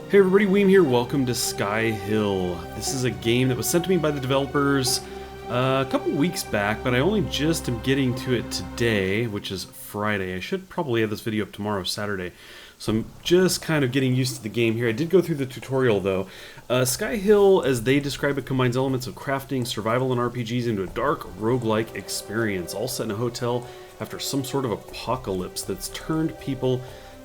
Hey everybody, Weem here. Welcome to Skyhill. This is a game that was sent to me by the developers a couple weeks back, but I only just am getting to it today, which is Friday. I should probably have this video up tomorrow, Saturday. So I'm just kind of getting used to the game here. I did go through the tutorial though. Skyhill, as they describe it, combines elements of crafting, survival, and RPGs into a dark, roguelike experience, all set in a hotel after some sort of apocalypse that's turned people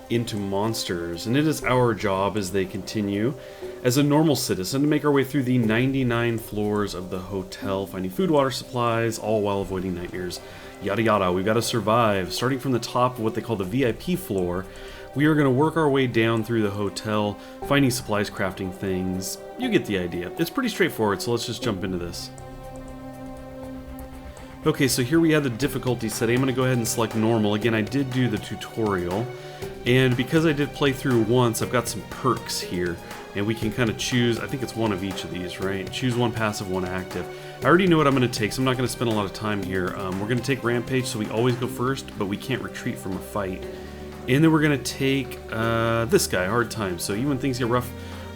into monsters, and it is our job, as they continue, as a normal citizen to make our way through the 99 floors of the hotel, finding food, water, supplies, all while avoiding nightmares, yada yada. We've got to survive. Starting from the top of what they call the VIP floor, we are going to work our way down through the hotel, finding supplies, crafting things. You get the idea. It's pretty straightforward, so let's just jump into this. Okay, so here we have the difficulty setting. I'm going to go ahead and select normal. Again, I did do the tutorial, and because I did play through once, I've got some perks here, and we can kind of choose, I think it's one of each of these, right? Choose one passive, one active. I already know what I'm going to take, so I'm not going to spend a lot of time here. We're going to take Rampage, so we always go first, but we can't retreat from a fight. And then we're going to take this guy, Hard Time. So even when things get rough,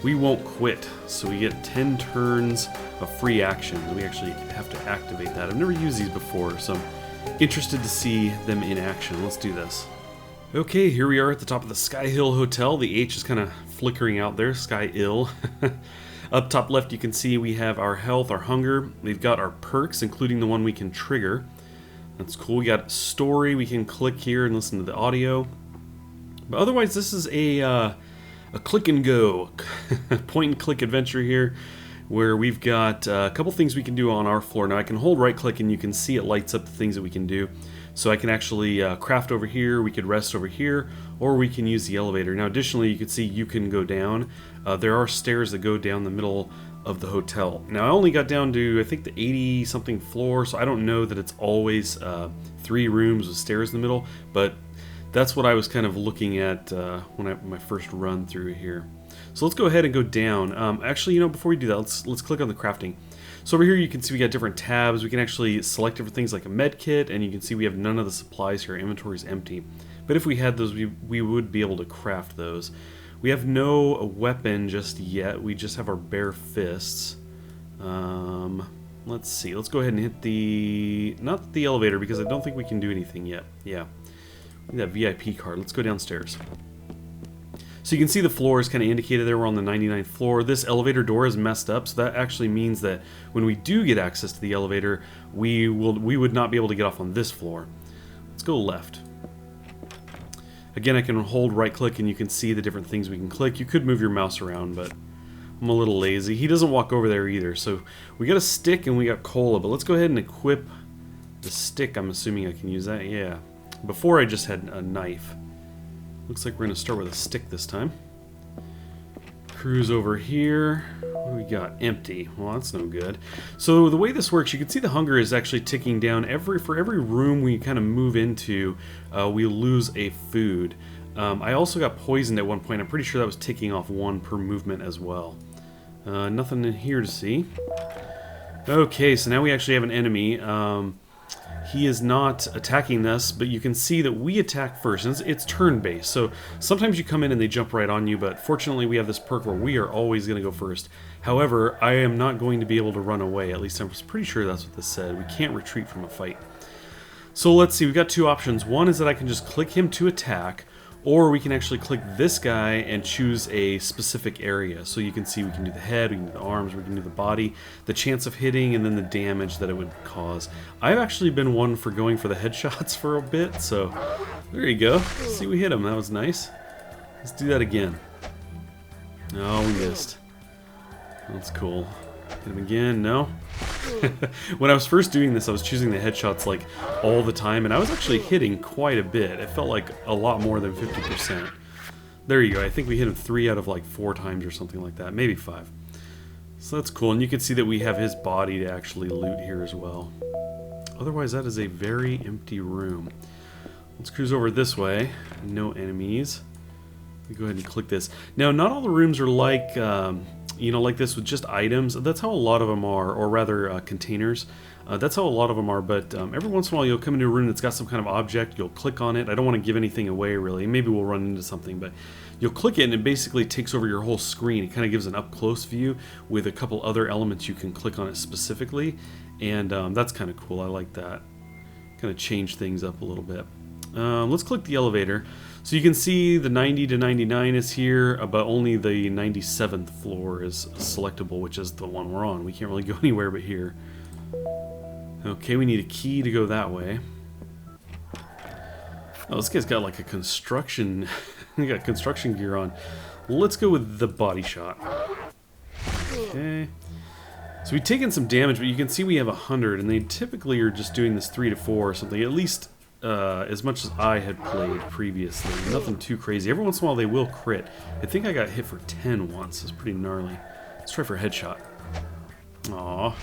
we won't quit. So we get 10 turns of free actions. We actually have to activate that. I've never used these before, so I'm interested to see them in action. Let's do this. Okay, here we are at the top of the Skyhill Hotel. The H is kind of flickering out there, Skyhill. Up top left, you can see we have our health, our hunger. We've got our perks, including the one we can trigger. That's cool. We got story. We can click here and listen to the audio. But otherwise, this is a click and go, point and click adventure here, where we've got a couple things we can do on our floor. Now I can hold right click and you can see it lights up the things that we can do. So I can actually craft over here, we could rest over here, or we can use the elevator. Now additionally, you can see you can go down. There are stairs that go down the middle of the hotel. Now I only got down to, I think, the 80 something floor, so I don't know that it's always 3 rooms with stairs in the middle, but that's what I was kind of looking at when my first run through here. So let's go ahead and go down. Actually, before we do that, let's click on the crafting. So over here you can see we got different tabs. We can actually select different things like a med kit, and you can see we have none of the supplies here. Our inventory is empty. But if we had those, we would be able to craft those. We have no weapon just yet. We just have our bare fists. Let's see. Let's go ahead and hit not the elevator, because I don't think we can do anything yet. Yeah. That VIP card. Let's go downstairs. So you can see the floor is kind of indicated there. We're on the 99th floor. This elevator door is messed up, so that actually means that when we do get access to the elevator, we would not be able to get off on this floor. Let's go left. Again, I can hold right click and you can see the different things we can click. You could move your mouse around, but I'm a little lazy. He doesn't walk over there either. So we got a stick and we got cola, but let's go ahead and equip the stick. I'm assuming I can use that. Yeah. Before I just had a knife. Looks like we're going to start with a stick this time. Cruise over here. What do we got? Empty. Well, that's no good. So the way this works, you can see the hunger is actually ticking down. For every room we kind of move into, we lose a food. I also got poisoned at one point. I'm pretty sure that was ticking off 1 per movement as well. Nothing in here to see. Okay, so now we actually have an enemy. He is not attacking us, but you can see that we attack first. And it's turn-based, so sometimes you come in and they jump right on you, but fortunately we have this perk where we are always going to go first. However, I am not going to be able to run away. At least I'm pretty sure that's what this said. We can't retreat from a fight. So let's see, we've got 2 options. One is that I can just click him to attack, or we can actually click this guy and choose a specific area. So you can see we can do the head, we can do the arms, we can do the body, the chance of hitting, and then the damage that it would cause. I've actually been one for going for the headshots for a bit, so there you go. See, we hit him. That was nice. Let's do that again. Oh, we missed. That's cool. Hit him again. No. When I was first doing this, I was choosing the headshots like all the time, and I was actually hitting quite a bit. It felt like a lot more than 50%. There you go. I think we hit him 3 out of like 4 times or something like that, maybe 5. So that's cool, and you can see that we have his body to actually loot here as well. Otherwise, that is a very empty room. Let's cruise over this way. No enemies. Let me go ahead and click this. Now, not all the rooms are like like this with just items. That's how a lot of them are, or rather containers. That's how a lot of them are, but every once in a while you'll come into a room that's got some kind of object, you'll click on it. I don't want to give anything away really, maybe we'll run into something, but you'll click it and it basically takes over your whole screen. It kind of gives an up-close view with a couple other elements you can click on it specifically, and that's kind of cool. I like that. Kind of change things up a little bit. Let's click the elevator. So you can see the 90 to 99 is here, but only the 97th floor is selectable, which is the one we're on. We can't really go anywhere but here. Okay, we need a key to go that way. Oh, this guy's got like a construction... he got construction gear on. Let's go with the body shot. Okay. So we've taken some damage, but you can see we have 100, and they typically are just doing this 3 to 4 or something. At least as much as I had played previously. Nothing too crazy. Every once in a while they will crit. I think I got hit for 10 once. It's pretty gnarly. Let's try for a headshot. Aw.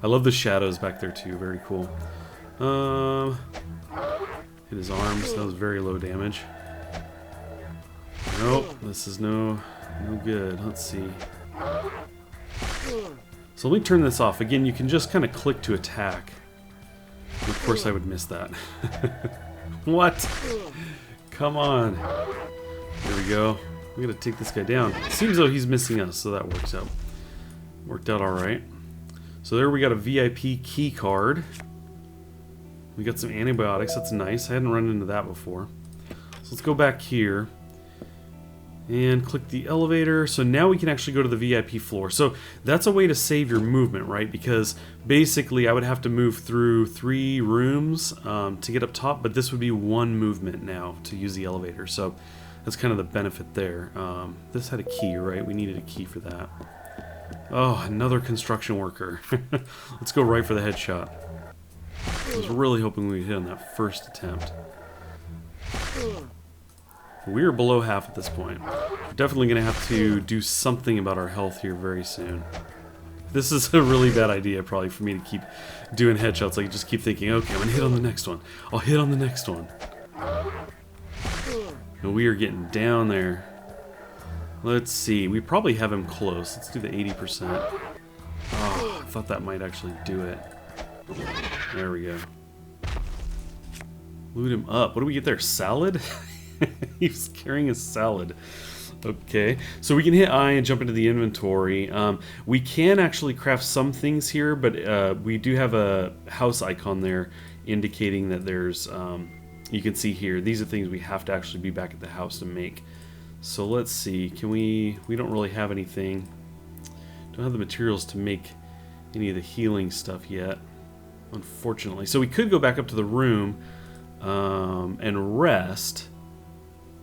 I love the shadows back there too. Very cool. Hit his arms. That was very low damage. Nope. This is no good. Let's see. So let me turn this off. Again, you can just kind of click to attack. Of course I would miss that. What? Come on. There we go. We gotta take this guy down. It seems though he's missing us, so that works out. Worked out alright. So there we got a VIP key card. We got some antibiotics, that's nice. I hadn't run into that before. So let's go back here and click the elevator. So now we can actually go to the VIP floor. So that's a way to save your movement, right? Because basically I would have to move through 3 rooms to get up top, but this would be 1 movement now to use the elevator. So that's kind of the benefit there. This had a key, right? We needed a key for that. Oh, another construction worker. Let's go right for the headshot. I was really hoping we'd hit on that first attempt. We are below half at this point. We're definitely going to have to do something about our health here very soon. This is a really bad idea probably for me to keep doing headshots. Like, just keep thinking, okay, I'm going to hit on the next one. I'll hit on the next one. And we are getting down there. Let's see. We probably have him close. Let's do the 80%. Oh, I thought that might actually do it. There we go. Loot him up. What do we get there? Salad? He's carrying a salad. Okay, so we can hit I and jump into the inventory. We can actually craft some things here, but we do have a house icon there indicating that there's, you can see here, these are things we have to actually be back at the house to make. So let's see, can we don't really have anything. Don't have the materials to make any of the healing stuff yet, unfortunately. So we could go back up to the room and rest.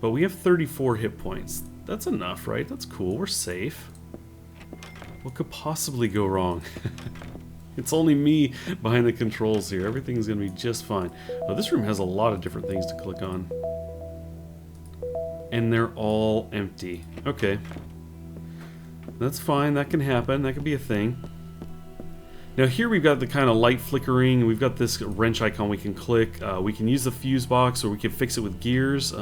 But we have 34 hit points. That's enough, right? That's cool. We're safe. What could possibly go wrong? It's only me behind the controls here. Everything's going to be just fine. Oh, this room has a lot of different things to click on. And they're all empty. Okay. That's fine. That can happen. That could be a thing. Now here we've got the kind of light flickering. We've got this wrench icon we can click. We can use the fuse box, or we can fix it with gears.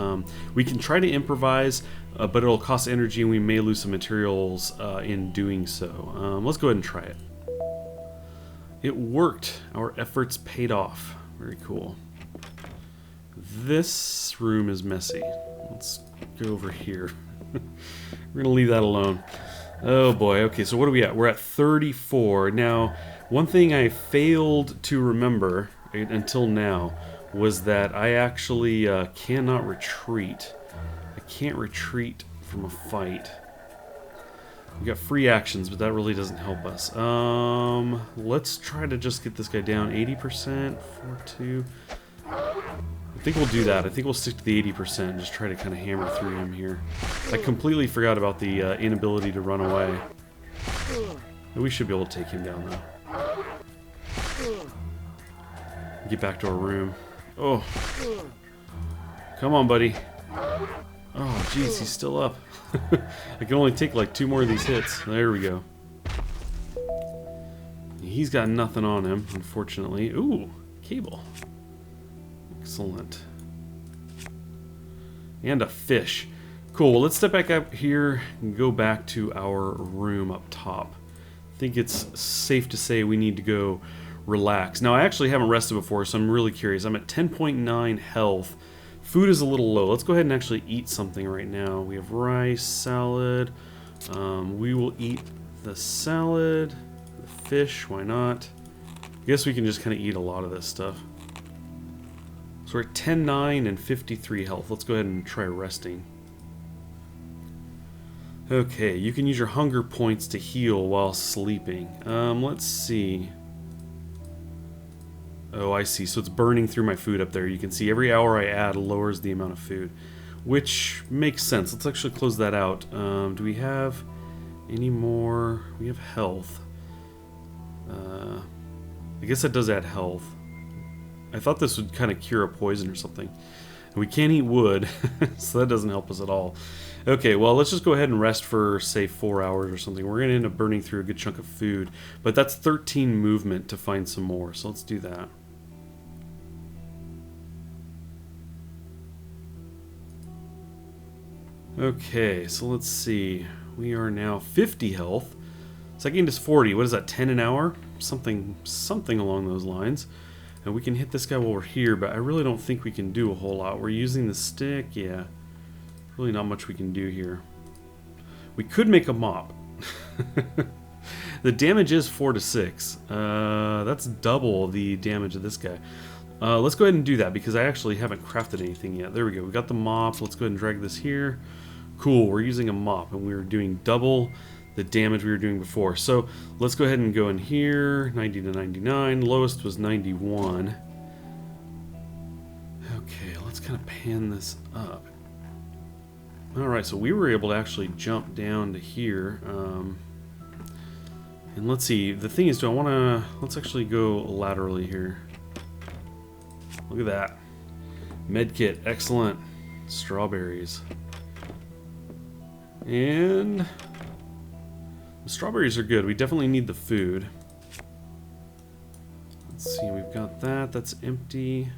We can try to improvise, but it'll cost energy and we may lose some materials in doing so. Let's go ahead and try it. It worked. Our efforts paid off. Very cool. This room is messy. Let's go over here. We're going to leave that alone. Oh boy, okay, so what are we at? We're at 34. Now, one thing I failed to remember until now was that I actually cannot retreat. I can't retreat from a fight. We got free actions, but that really doesn't help us. Let's try to just get this guy down. 80%, 4-2. I think we'll do that. I think we'll stick to the 80% and just try to kind of hammer through him here. I completely forgot about the inability to run away. We should be able to take him down, though. Get back to our room. Oh. Come on, buddy. Oh, jeez, he's still up. I can only take like 2 more of these hits. There we go. He's got nothing on him, unfortunately. Ooh, cable. Excellent. And a fish. Cool, well, let's step back up here and go back to our room up top. I think it's safe to say we need to go relax. Now, I actually haven't rested before, so I'm really curious. I'm at 10.9 health, Food is a little low. Let's go ahead and actually eat something right now. We have rice, salad. We will eat the salad, the fish, why not? I guess we can just kind of eat a lot of this stuff. So we're at 10, 9, and 53 health. Let's go ahead and try resting. Okay, you can use your hunger points to heal while sleeping. Let's see. Oh, I see. So it's burning through my food up there. You can see every hour I add lowers the amount of food, which makes sense. Let's actually close that out. Do we have any more? We have health. I guess that does add health. I thought this would kind of cure a poison or something. And we can't eat wood, so that doesn't help us at all. Okay, well, let's just go ahead and rest for, say, 4 hours or something. We're going to end up burning through a good chunk of food, but that's 13 movement to find some more, so let's do that. Okay, so let's see. We are now 50 health. So I gained us 40. What is that, 10 an hour? Something along those lines. And we can hit this guy while we're here, but I really don't think we can do a whole lot. We're using the stick, yeah. Really not much we can do here. We could make a mop. The damage is 4 to 6. That's double the damage of this guy. Let's go ahead and do that because I actually haven't crafted anything yet. There we go. We got the mop. Let's go ahead and drag this here. Cool. We're using a mop and we were doing double the damage we were doing before. So let's go ahead and go in here. 90 to 99. Lowest was 91. Okay, let's kind of pan this up. Alright, so we were able to actually jump down to here. And let's see. The thing is, do I want to... Let's actually go laterally here. Look at that. Medkit. Excellent. Strawberries. And... the strawberries are good. We definitely need the food. Let's see. We've got that. That's empty.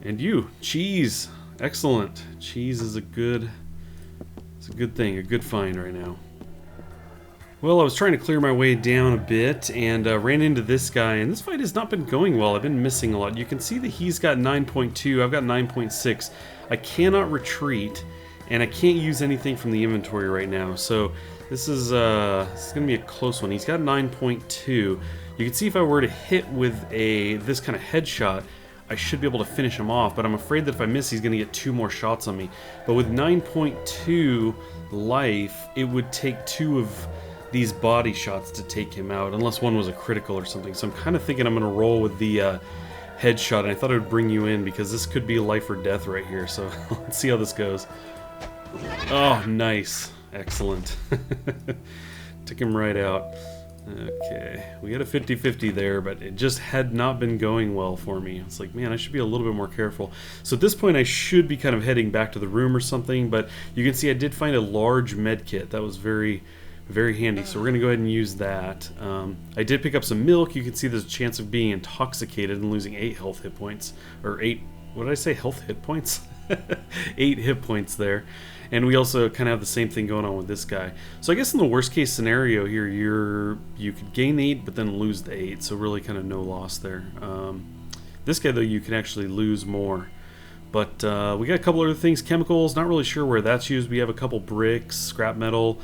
And you. Cheese. Excellent. Cheese is a good... It's a good thing. A good find right now. Well, I was trying to clear my way down a bit and ran into this guy, and this fight has not been going well. I've been missing a lot. You can see that he's got 9.2, I've got 9.6. I cannot retreat, and I can't use anything from the inventory right now, so this is going to be a close one. He's got 9.2. You can see if I were to hit with this kind of headshot, I should be able to finish him off, but I'm afraid that if I miss, he's going to get 2 more shots on me. But with 9.2 life, it would take 2 of these body shots to take him out, unless one was a critical or something. So I'm kind of thinking I'm going to roll with the headshot, and I thought I would bring you in because this could be life or death right here. So let's see how this goes. Oh, nice. Excellent. Took him right out. Okay, we got a 50-50 there, but it just had not been going well for me. It's like, man, I should be a little bit more careful. So at this point, I should be kind of heading back to the room or something, but you can see I did find a large med kit. That was very handy, so we're going to go ahead and use that. I did pick up some milk. You can see there's a chance of being intoxicated and losing 8 health hit points. Or 8, what did I say, health hit points? 8 hit points there. And we also kind of have the same thing going on with this guy. So I guess in the worst case scenario here, you could gain 8 but then lose the 8, so really kind of no loss there. This guy, though, you can actually lose more. But we got a couple other things. Chemicals, not really sure where that's used. We have a couple bricks, scrap metal,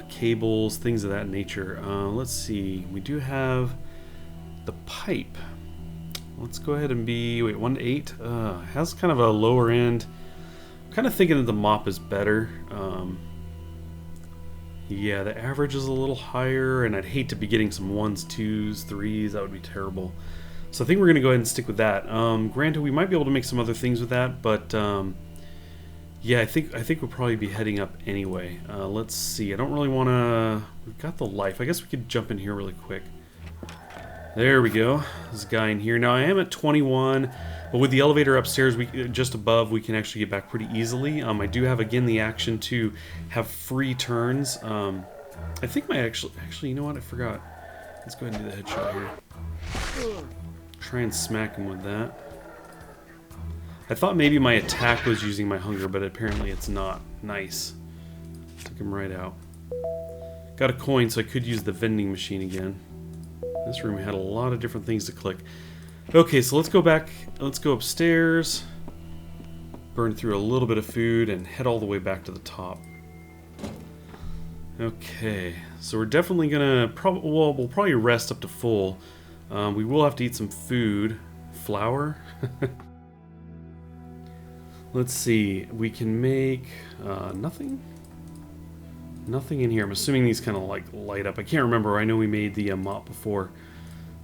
cables, things of that nature. Let's see. We do have the pipe. Let's go ahead and be... Wait, 1 to 8? Has kind of a lower end. I'm kind of thinking that the mop is better. Yeah, the average is a little higher, and I'd hate to be getting some 1s, 2s, 3s. That would be terrible. So I think we're going to go ahead and stick with that. Granted, we might be able to make some other things with that, but... yeah, I think we'll probably be heading up anyway. Let's see. I don't really want to... We've got the life. I guess we could jump in here really quick. There we go. This guy in here. Now, I am at 21, but with the elevator upstairs, just above, we can actually get back pretty easily. I do have, again, the action to have free turns. I think my actually, you know what? I forgot. Let's go ahead and do the headshot here. Try and smack him with that. I thought maybe my attack was using my hunger, but apparently it's not. Nice. Took him right out. Got a coin, so I could use the vending machine again. This room had a lot of different things to click. Okay, so let's go back. Let's go upstairs. Burn through a little bit of food and head all the way back to the top. Okay, so we're definitely gonna well, we'll probably rest up to full. We will have to eat some food. Flour. Let's see. We can make nothing. Nothing in here. I'm assuming these kind of like light up. I can't remember. I know we made the mop before.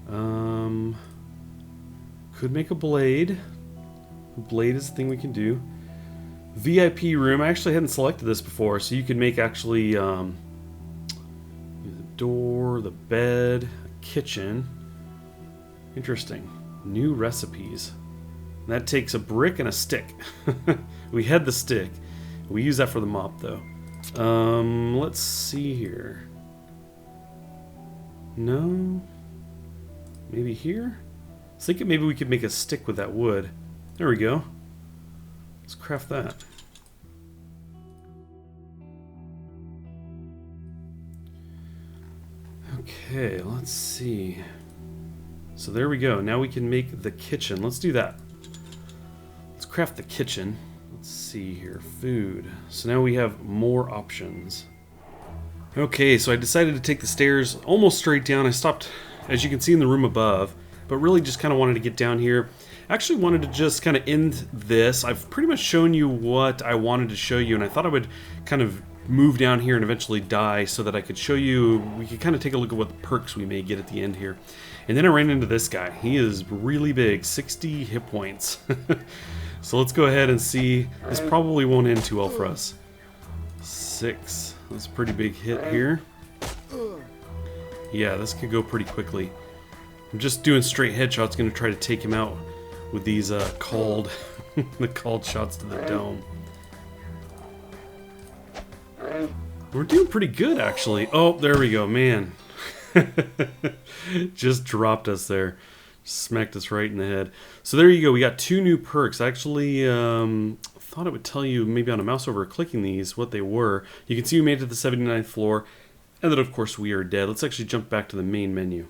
Could make a blade. A blade is the thing we can do. VIP room. I actually hadn't selected this before, so you could make actually the door, the bed, a kitchen. Interesting. New recipes. That takes a brick and a stick. We had the stick. We use that for the mop, though. Let's see here. No. Maybe here? I was thinking maybe we could make a stick with that wood. There we go. Let's craft that. Okay, let's see. So there we go. Now we can make the kitchen. Let's do that. Let's craft the kitchen. Let's see here. Food. So now we have more options. Okay, so I decided to take the stairs almost straight down. I stopped, as you can see, in the room above, but really just kind of wanted to get down here. Actually wanted to just kind of end this. I've pretty much shown you what I wanted to show you, and I thought I would kind of move down here and eventually die so that I could show you, we could kind of take a look at what perks we may get at the end here. And then I ran into this guy. He is really big, 60 hit points. So let's go ahead and see. This probably won't end too well for us. 6. That's a pretty big hit here. Yeah, this could go pretty quickly. I'm just doing straight headshots, going to try to take him out with these called the called shots to the dome. We're doing pretty good, actually. Oh, there we go, man. Just dropped us there. Smacked us right in the head. So there you go. We got 2 new perks. I actually thought it would tell you maybe on a mouse over clicking these what they were. You can see we made it to the 79th floor. And then, of course, we are dead. Let's actually jump back to the main menu.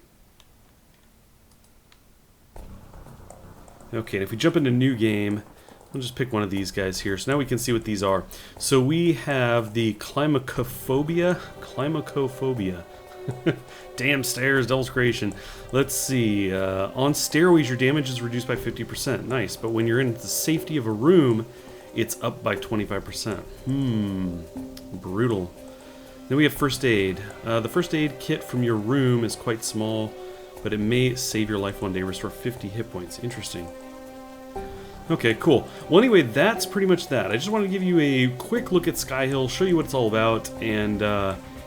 Okay, and if we jump into new game, we'll just pick one of these guys here. So now we can see what these are. So we have the climacophobia. Damn stairs, Devil's Creation. Let's see. On stairways, your damage is reduced by 50%. Nice. But when you're in the safety of a room, it's up by 25%. Brutal. Then we have first aid. The first aid kit from your room is quite small, but it may save your life one day. Restore 50 hit points. Interesting. Okay, cool. Well, anyway, that's pretty much that. I just wanted to give you a quick look at Skyhill, show you what it's all about, and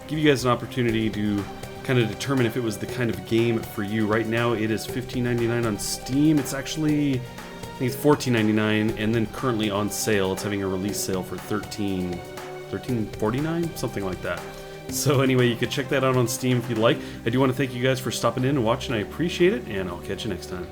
give you guys an opportunity to kind of determine if it was the kind of game for you. Right now, it is $15.99 on Steam. It's actually, I think it's $14.99, and then currently on sale. It's having a release sale for $13.49, something like that. So anyway, you can check that out on Steam if you'd like. I do want to thank you guys for stopping in and watching. I appreciate it, and I'll catch you next time.